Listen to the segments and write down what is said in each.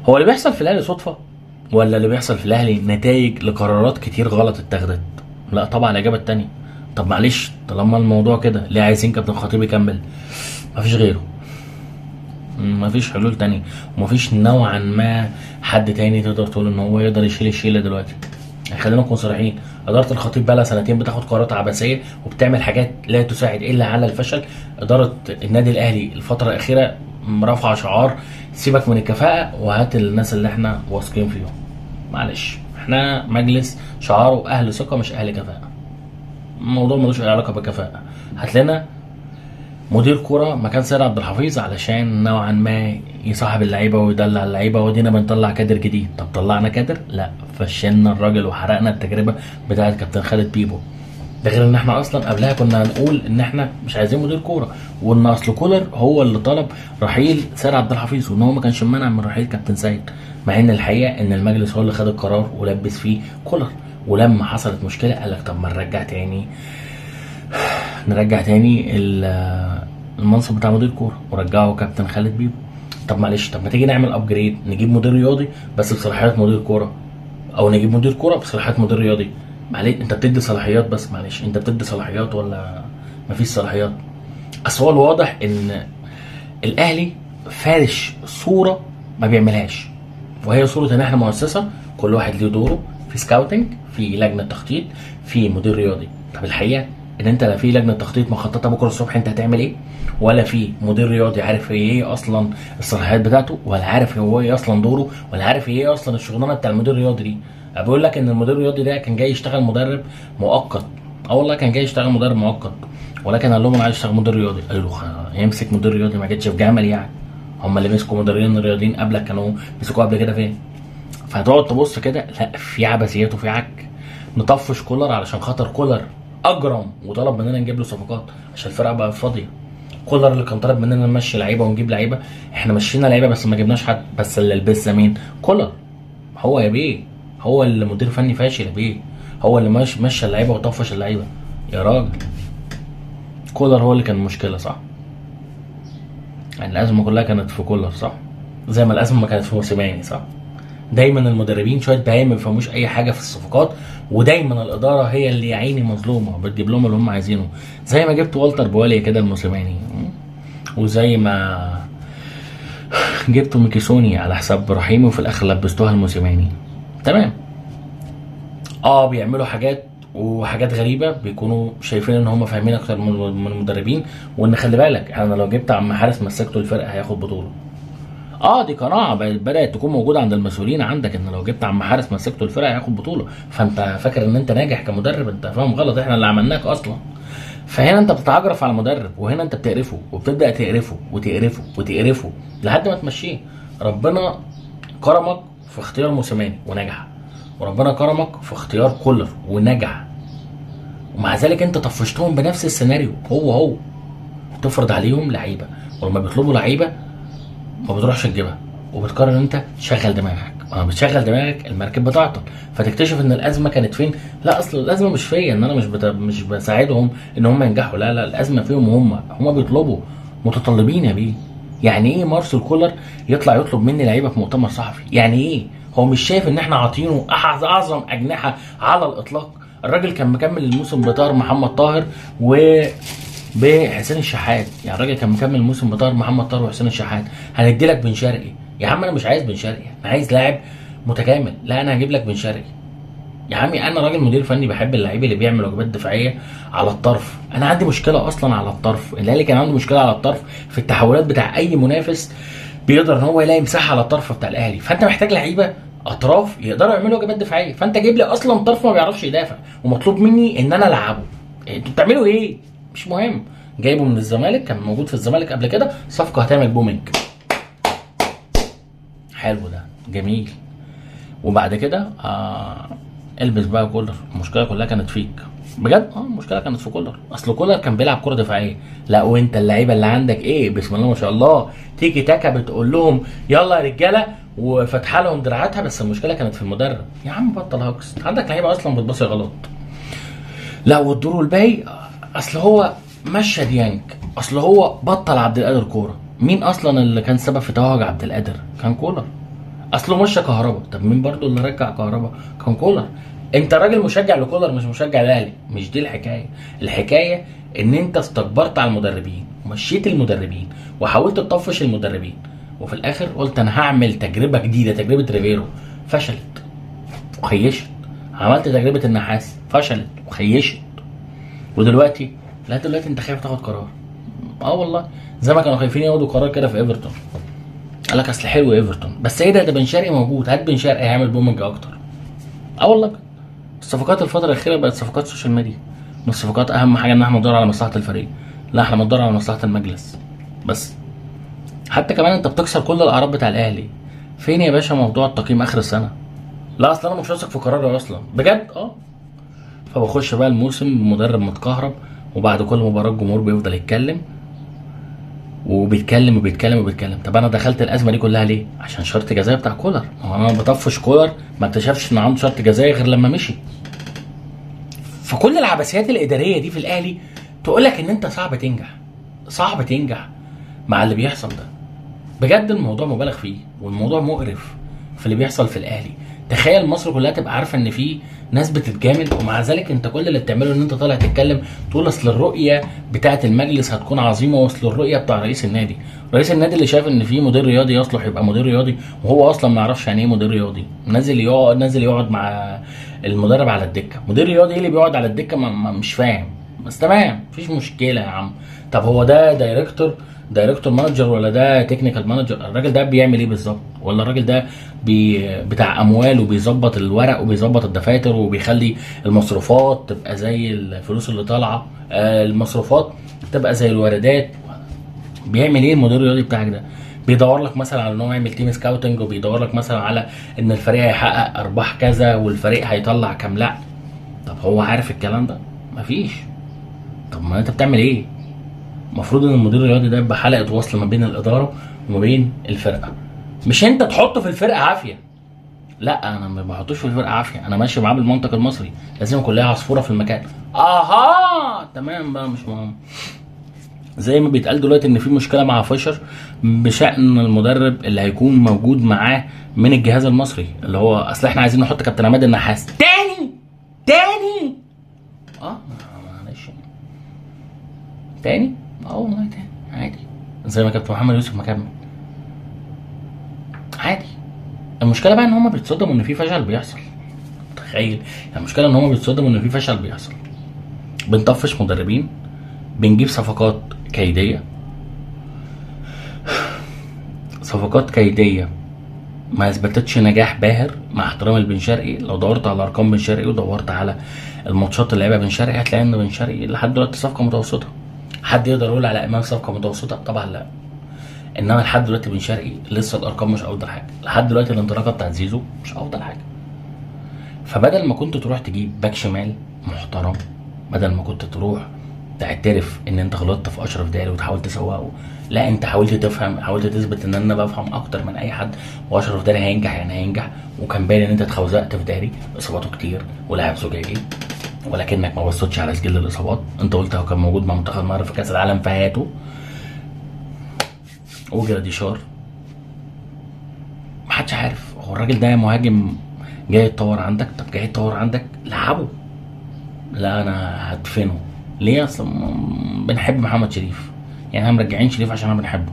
هو اللي بيحصل في الاهلي صدفه ولا اللي بيحصل في الاهلي نتائج لقرارات كتير غلط اتخذت؟ لا طبعا الاجابه التانية. طب معلش، طالما الموضوع كده ليه عايزين كابتن خطيب يكمل؟ مفيش غيره، مفيش حلول تانية، ومفيش نوعا ما حد تاني تقدر تقول ان هو يقدر يشيل الشيله دلوقتي. يعني خلينا نكون صريحين، اداره الخطيب بقى لها سنتين بتاخد قرارات عبثيه وبتعمل حاجات لا تساعد الا على الفشل. اداره النادي الاهلي الفتره الاخيره رافعه شعار سيبك من الكفاءه وهات الناس اللي احنا واثقين فيهم. معلش، احنا مجلس شعاره اهل ثقه مش اهل كفاءه. الموضوع ملوش اي علاقه بالكفاءه. هات لنا مدير كوره مكان سيد عبد الحفيظ علشان نوعا ما يصاحب اللعيبه ويدلع اللعيبه، ودينا بنطلع كادر جديد. طب طلعنا كادر؟ لا، فشلنا الراجل وحرقنا التجربه بتاعه كابتن خالد بيبو. ده غير ان احنا اصلا قبلها كنا هنقول ان احنا مش عايزين مدير كوره، وان اصل كولر هو اللي طلب رحيل سيد عبد الحفيظ، وان هو ما كانش مانع من رحيل كابتن سيد، مع ان الحقيقه ان المجلس هو اللي خد القرار ولبس فيه كولر. ولما حصلت مشكله قال لك طب ما نرجع تاني المنصب بتاع مدير كوره ورجعه كابتن خالد بيبو. طب معلش، طب ما تيجي نعمل ابجريد، نجيب مدير رياضي بس بصلاحيات مدير كوره، او نجيب مدير كوره بصلاحيات مدير رياضي. معلش انت بتدي صلاحيات، بس معلش انت بتدي صلاحيات ولا مفيش صلاحيات؟ اصل هو الواضح ان الاهلي فارش صوره ما بيعملهاش، وهي صوره ان احنا مؤسسه كل واحد ليه دوره في سكاوتنج، في لجنه تخطيط، في مدير رياضي. طب الحقيقه ان انت لا في لجنه تخطيط مخططه بكره الصبح انت هتعمل ايه، ولا في مدير رياضي عارف ايه اصلا الصلاحيات بتاعته، ولا عارف هو ايه اصلا دوره، ولا عارف ايه اصلا الشغلانه بتاع المدير الرياضي دي. بقول لك ان المدير الرياضي ده كان جاي يشتغل مدرب مؤقت. والله كان جاي يشتغل مدرب مؤقت، ولكن قال لهم انا عايز اشتغل مدير رياضي. قالوا له يمسك مدير رياضي؟ ما جتش في جمل يعني. هم اللي مسكوا مديرين رياضيين قبلك كانوا مسكوا قبل كده فين؟ فهتقعد تبص كده، لا في عبثيات وفي عك. نطفش كولر علشان خاطر كولر اجرم وطلب مننا نجيب له صفقات عشان الفرقه بقت فاضيه. كولر اللي كان طلب مننا نمشي لعيبه ونجيب لعيبه، احنا مشينا لعيبه بس ما جبناش حد. بس اللي لبسنا مين؟ كولر. هو يا بيه، هو اللي مدير فني فاشل يا بيه، هو اللي مشى اللعيبه وطفش اللعيبه يا راجل. كولر هو اللي كان المشكله، صح؟ يعني الازمه كلها كانت في كولر، صح؟ زي ما الازمه ما كانت في موسيماني، صح؟ دايما المدربين شويه بهايم ما بيفهموش اي حاجه في الصفقات، ودايما الاداره هي اللي يا عيني مظلومه بتجيب لهم اللي هم عايزينه. زي ما جبت والتر بوالي كده الموسيماني، وزي ما جبتوا ميكيسوني على حساب رحيمي وفي الاخر لبستوها الموسيماني. تمام، بيعملوا حاجات وحاجات غريبه، بيكونوا شايفين ان هم فاهمين اكتر من المدربين، وان خلي بالك انا لو جبت عم حارس مسكته الفرقه هياخد بطوله. دي قناعه بدات تكون موجوده عند المسؤولين عندك، ان لو جبت عم حارس مسكته الفرقه هياخد بطوله، فانت فاكر ان انت ناجح كمدرب. انت فاهم غلط، احنا اللي عملناك اصلا. فهنا انت بتتعجرف على المدرب، وهنا انت بتقرفه وبتبدا تقرفه لحد ما تمشيه. ربنا كرمك في اختيار موسيماني ونجح، وربنا كرمك في اختيار كولر ونجح، ومع ذلك انت طفشتهم بنفس السيناريو هو تفرض عليهم لعيبه، ولما بيطلبوا لعيبه ما بتروحش تجيبها، وبتقرر ان انت تشغل دماغك. بتشغل دماغك المركب بتعطل، فتكتشف ان الازمه كانت فين. لا، اصل الازمه مش فيا ان انا مش بساعدهم ان هم ينجحوا، لا الازمه فيهم هم بيطلبوا، متطلبين يا بيه. يعني ايه مارسيل كولر يطلع يطلب مني لعيبه في مؤتمر صحفي؟ يعني ايه؟ هو مش شايف ان احنا عاطينه اعظم اجنحه على الاطلاق؟ الراجل كان مكمل الموسم بطاهر محمد طاهر بحسين الشحات. يعني الراجل كان مكمل الموسم بطاهر محمد طاهر وحسين الشحات. هندي لك بن شرقي؟ يا عم انا مش عايز بن شرقي، انا عايز لاعب متكامل. لا، انا هجيب لك بن شرقي. يا عمي انا راجل مدير فني بحب اللعيب اللي بيعمل واجبات دفاعيه على الطرف. انا عندي مشكله اصلا على الطرف، الاهلي كان عنده مشكله على الطرف في التحولات بتاع اي منافس بيقدر ان هو يلاقي مساحه على الطرف بتاع الاهلي. فانت محتاج لعيبه اطراف يقدروا يعملوا واجبات دفاعيه، فانت جايب لي اصلا طرف ما بيعرفش يدافع ومطلوب مني ان انا العبه. انتوا بتعملوا ايه؟ مش مهم. جايبه من الزمالك، كان موجود في الزمالك قبل كده، صفقه هتعمل بومينج. حلو، ده جميل. وبعد كده البس بقى كولر. المشكله كلها كانت فيك بجد. المشكله كانت في كولر. اصل كولر كان بيلعب كره دفاعيه. لا، وانت اللعيبه اللي عندك ايه بسم الله ما شاء الله، تيجي تاكا بتقول لهم يلا يا رجاله وفتح لهم دراعاتها. بس المشكله كانت في المدرب. يا عم بطل هاكس، عندك لعيبه اصلا بتبصي غلط. لا، والدور والباقي اصل هو مشى ديانج، اصل هو بطل عبد القادر كوره. مين اصلا اللي كان سبب في توهج عبد القادر؟ كان كولر. اصله مشى كهربا. طب مين برضو اللي رجع كهربا؟ كان كولر. انت راجل مشجع لكولر مش مشجع للاهلي. مش دي الحكايه. الحكايه ان انت استكبرت على المدربين ومشيت المدربين وحاولت تطفش المدربين، وفي الاخر قلت انا هعمل تجربه جديده، تجربه ريفيرو، فشلت وخيشت. عملت تجربه النحاس، فشلت وخيشت. ودلوقتي لا، دلوقتي انت خايف تاخد قرار. اه والله، زي ما كانوا خايفين ياخدوا قرار كده في ايفرتون. قال لك اصل حلو ايفرتون، بس ايه ده بن شرقي موجود، هات بن شرقي هيعمل بومنج اكتر. اه والله. الصفقات الفتره الاخيره بقت صفقات سوشيال ميديا. مش صفقات اهم حاجه ان احنا ندور على مصلحه الفريق، لا احنا بندور على مصلحه المجلس بس. حتى كمان انت بتكسر كل الاعراض بتاع الاهلي. فين يا باشا موضوع التقييم اخر السنه؟ لا اصل انا مش واثق في قراري اصلا بجد. فبخش بقى الموسم بمدرب متكهرب، وبعد كل مباراه الجمهور بيفضل يتكلم وبيتكلم وبيتكلم وبيتكلم. طب انا دخلت الازمه دي كلها ليه؟ عشان شرط جزائي بتاع كولر. هو انا بطفش كولر، ما اكتشفش ان عنده شرط جزائي غير لما مشي. فكل العبثيات الاداريه دي في الاهلي تقول لك ان انت صعب تنجح، صعب تنجح مع اللي بيحصل ده. بجد الموضوع مبالغ فيه، والموضوع مقرف في اللي بيحصل في الاهلي. تخيل مصر كلها تبقى عارفه ان في ناس بتتجامل، ومع ذلك انت كل اللي بتعمله ان انت طالع تتكلم تقول اصل الرؤيه بتاعه المجلس هتكون عظيمه، واصل الرؤيه بتاع رئيس النادي. رئيس النادي اللي شايف ان في مدير رياضي يصلح يبقى مدير رياضي، وهو اصلا ما يعرفش يعني ايه مدير رياضي. نازل يقعد مع المدرب على الدكه. مدير رياضي ايه اللي بيقعد على الدكه؟ مش فاهم. بس تمام، مفيش مشكله يا عم. طب هو ده دايركتور مانجر ولا ده تكنيكال مانجر؟ الراجل ده بيعمل ايه بالظبط؟ ولا الراجل ده بتاع اموال وبيظبط الورق وبيظبط الدفاتر وبيخلي المصروفات تبقى زي الفلوس اللي طالعه، المصروفات تبقى زي الواردات؟ بيعمل ايه المدير الرياضي بتاعك ده؟ بيدور لك مثلا على ان هو يعمل تيم سكاوتنج، وبيدور لك مثلا على ان الفريق هيحقق ارباح كذا والفريق هيطلع كام؟ لا. طب هو عارف الكلام ده؟ مفيش. طب ما انت بتعمل ايه؟ المفروض ان المدير الرياضي ده يبقى حلقه وصل ما بين الاداره وما بين الفرقه، مش انت تحطه في الفرقه عافيه. لا انا ما بحطوش في الفرقه عافيه، انا ماشي معاه بالمنطق المصري. لازم يكون ليها عصفوره في المكان. تمام بقى، مش مهم. زي ما بيتقال دلوقتي ان في مشكله مع فيشر بشان المدرب اللي هيكون موجود معاه من الجهاز المصري، اللي هو اصل احنا عايزين نحط كابتن عماد النحاس تاني. معلش تاني. والله تاني عادي، زي ما كابتن محمد يوسف مكمل عادي. المشكله بقى ان هم بيتصدموا ان في فشل بيحصل. تخيل يعني، المشكله ان هم بيتصدموا ان في فشل بيحصل. بنطفش مدربين، بنجيب صفقات كيديه، ما اثبتتش نجاح باهر. مع احترامي لبن شرقي، لو دورت على ارقام بن شرقي ودورت على الماتشات اللي لعبها بن شرقي هتلاقي ان بن شرقي لحد دلوقتي صفقه متوسطه. حد يقدر يقول على امام صفقه متوسطه؟ طبعا لا. انما لحد دلوقتي بن شرقي لسه الارقام مش افضل حاجه، لحد دلوقتي الانطلاقه بتاعت زيزو مش افضل حاجه. فبدل ما كنت تروح تجيب باك شمال محترم، بدل ما كنت تروح تعترف ان انت غلطت في اشرف داري وتحاول تسوقه، لا انت حاولت تفهم، حاولت تثبت ان انا بفهم اكتر من اي حد، واشرف داري هينجح يعني هينجح. وكان باين ان انت اتخوزقت في داري، اصاباته كتير ولاعب زجاجي، ولكنك ما بصيتش على سجل الاصابات. انت قلت هو كان موجود مع منتخب المغرب في كاس العالم فهاته. وجراديشار محدش عارف هو الراجل ده مهاجم جاي يتطور عندك. طب جاي يتطور عندك لعبه. لا انا هدفنه. ليه؟ اصلا بنحب محمد شريف، يعني احنا مرجعين شريف عشان انا بنحبه.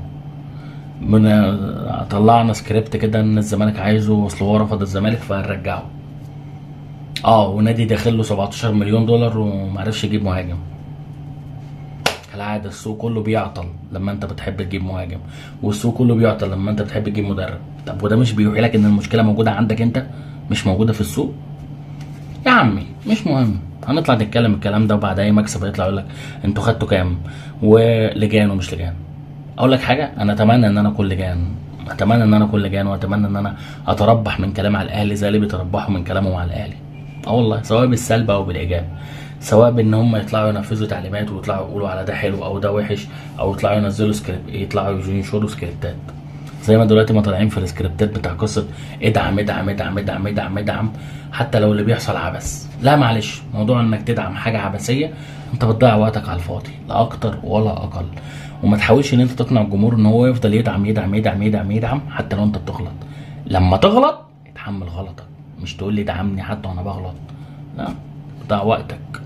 طلعنا سكريبت كده ان الزمالك عايزه، اصل هو رفض الزمالك فهنرجعه. ونادي داخل له 17 مليون دولار ومعرفش يجيب مهاجم. كالعاده السوق كله بيعطل لما انت بتحب تجيب مهاجم، والسوق كله بيعطل لما انت بتحب تجيب مدرب. طب وده مش بيوحي لك ان المشكله موجوده عندك انت، مش موجوده في السوق؟ يا عمي مش مهم، هنطلع نتكلم الكلام ده، وبعد اي مكسب هيطلع يقول لك انتوا خدتوا كام ولجان ومش لجان. اقول لك حاجه، انا اتمنى ان انا اكون لجان، واتمنى ان انا اتربح من كلام على الاهلي زي اللي بيتربحوا من كلامهم على الاهلي. والله سواء بالسلب او بالايجاب، سواء بان هم يطلعوا ينفذوا تعليمات ويطلعوا يقولوا على ده حلو او ده وحش، او يطلعوا ينزلوا يطلعوا ينشروا سكريبتات زي ما دلوقتي ما طالعين في السكريبتات بتاع قصه ادعم ادعم ادعم ادعم ادعم ادعم، حتى لو اللي بيحصل عبث. لا معلش، موضوع انك تدعم حاجه عبثيه انت بتضيع وقتك على الفاضي، لا اكتر ولا اقل. وما تحاولش ان انت تقنع الجمهور ان هو يفضل يدعم يدعم يدعم يدعم يدعم حتى لو انت بتغلط. لما تغلط اتحمل غلطك، مش تقول لي دعمني حتى وانا بغلط، لا، ضيع وقتك.